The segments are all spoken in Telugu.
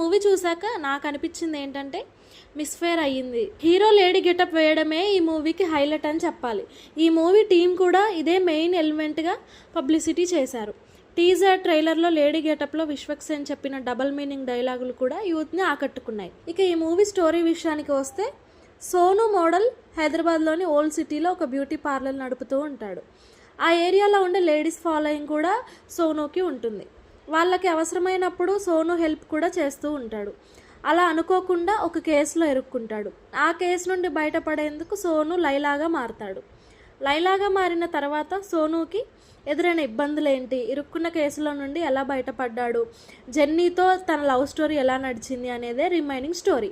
మూవీ చూసాక నాకు అనిపించింది ఏంటంటే మిస్ఫేర్ అయ్యింది. హీరో లేడీ గెటప్ వేయడమే ఈ మూవీకి హైలైట్ అని చెప్పాలి. ఈ మూవీ టీం కూడా ఇదే మెయిన్ ఎలిమెంట్గా పబ్లిసిటీ చేశారు. టీజర్ ట్రైలర్లో లేడీ గెటప్లో విశ్వక్సేన్ చెప్పిన డబల్ మీనింగ్ డైలాగులు కూడా యూత్ని ఆకట్టుకున్నాయి. ఇక ఈ మూవీ స్టోరీ విషయానికి వస్తే, సోను మోడల్ హైదరాబాద్లోని ఓల్డ్ సిటీలో ఒక బ్యూటీ పార్లర్ నడుపుతూ ఉంటాడు. ఆ ఏరియాలో ఉండే లేడీస్ ఫాలోయింగ్ కూడా సోనుకి ఉంటుంది. వాళ్ళకి అవసరమైనప్పుడు సోను హెల్ప్ కూడా చేస్తూ ఉంటాడు. అలా అనుకోకుండా ఒక కేసులో ఇరుక్కుంటాడు. ఆ కేసు నుండి బయటపడేందుకు సోను లైలాగా మారతాడు. లైలాగా మారిన తర్వాత సోనుకి ఎదురైన ఇబ్బందులేంటి, ఇరుక్కున్న కేసులో నుండి ఎలా బయటపడ్డాడు, జెన్నీతో తన లవ్ స్టోరీ ఎలా నడిచింది అనేదే రిమైనింగ్ స్టోరీ.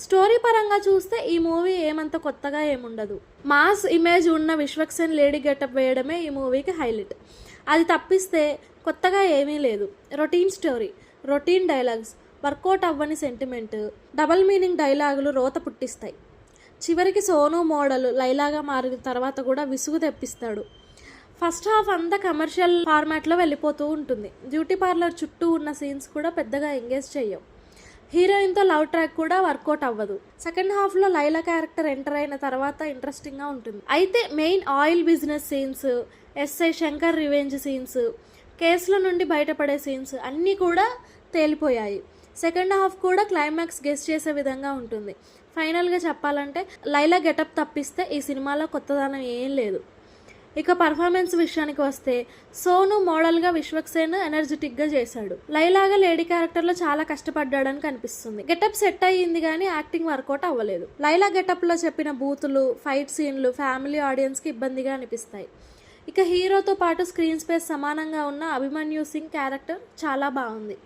స్టోరీ పరంగా చూస్తే ఈ మూవీ ఏమంత కొత్తగా ఏముండదు. మాస్ ఇమేజ్ ఉన్న విశ్వక్సేన్ లేడీ గెటప్ వేయడమే ఈ మూవీకి హైలైట్. అది తప్పిస్తే కొత్తగా ఏమీ లేదు. Routine story, routine dialogues, workout అవ్వని సెంటిమెంట్, డబల్ మీనింగ్ డైలాగులు రోత పుట్టిస్తాయి. చివరికి సోను మోడల్ లైలాగా మారిన తర్వాత కూడా విసుగు తెప్పిస్తాడు. ఫస్ట్ హాఫ్ అంతా కమర్షియల్ ఫార్మాట్లో వెళ్ళిపోతూ ఉంటుంది. బ్యూటీ పార్లర్ చుట్టూ ఉన్న సీన్స్ కూడా పెద్దగా ఎంగేజ్ చెయ్యవు. హీరోయిన్తో లవ్ ట్రాక్ కూడా వర్కౌట్ అవ్వదు. సెకండ్ హాఫ్లో లైలా క్యారెక్టర్ ఎంటర్ అయిన తర్వాత ఇంట్రెస్టింగ్గా ఉంటుంది. అయితే main oil business scenes, SI Shankar revenge scenes, కేసుల నుండి బయటపడే సీన్స్ అన్నీ కూడా తేలిపోయాయి. సెకండ్ హాఫ్ కూడా క్లైమాక్స్ గెస్ చేసే విధంగా ఉంటుంది. ఫైనల్గా చెప్పాలంటే లైలా గెటప్ తప్పిస్తే ఈ సినిమాలో కొత్తదనం ఏం లేదు. ఇక పర్ఫార్మెన్స్ విషయానికి వస్తే, సోను మోడల్గా విశ్వక్సేన్ ఎనర్జెటిక్గా చేశాడు. లైలాగా లేడీ క్యారెక్టర్లో చాలా కష్టపడ్డాడని కనిపిస్తుంది. గెటప్ సెట్ అయ్యింది కానీ యాక్టింగ్ వర్కౌట్ అవ్వలేదు. లైలా గెటప్లో చెప్పిన బూతులు, ఫైట్ సీన్లు ఫ్యామిలీ ఆడియన్స్కి ఇబ్బందిగా అనిపిస్తాయి. ఇక హీరోతో పాటు స్క్రీన్ స్పేస్ సమానంగా ఉన్న అభిమన్యు సింగ్ క్యారెక్టర్ చాలా బాగుంది.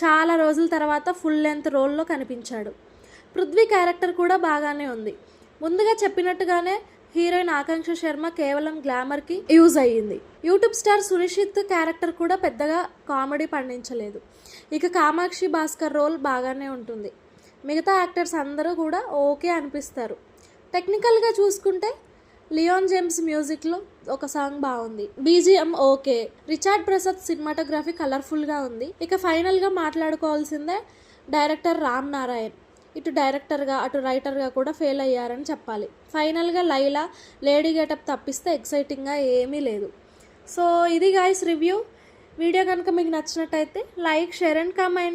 చాలా రోజుల తర్వాత ఫుల్ లెంత్ రోల్లో కనిపించాడు. పృథ్వీ క్యారెక్టర్ కూడా బాగానే ఉంది. ముందుగా చెప్పినట్టుగానే హీరోయిన్ ఆకాంక్ష శర్మ కేవలం గ్లామర్కి యూజ్ అయ్యింది. యూట్యూబ్ స్టార్ సునిశ్చిత్ క్యారెక్టర్ కూడా పెద్దగా కామెడీ పండించలేదు. ఇక కామాక్షి భాస్కర్ రోల్ బాగానే ఉంటుంది. మిగతా యాక్టర్స్ అందరూ కూడా ఓకే అనిపిస్తారు. టెక్నికల్గా చూసుకుంటే లియోన్ జేమ్స్ మ్యూజిక్లో ఒక సాంగ్ బాగుంది. BGM okay. Richard Prasad cinematography కలర్ఫుల్గా ఉంది. ఇక ఫైనల్గా మాట్లాడుకోవాల్సిందే డైరెక్టర్ రామ్ నారాయణ్. ఇటు డైరెక్టర్గా అటు రైటర్గా కూడా ఫెయిల్ అయ్యారని చెప్పాలి. ఫైనల్గా లైలా లేడీ గెటప్ తప్పిస్తే ఎక్సైటింగ్గా ఏమీ లేదు. సో ఇది గైస్ రివ్యూ. వీడియో కనుక మీకు నచ్చినట్టయితే లైక్, షేర్ అండ్ కామెంట్.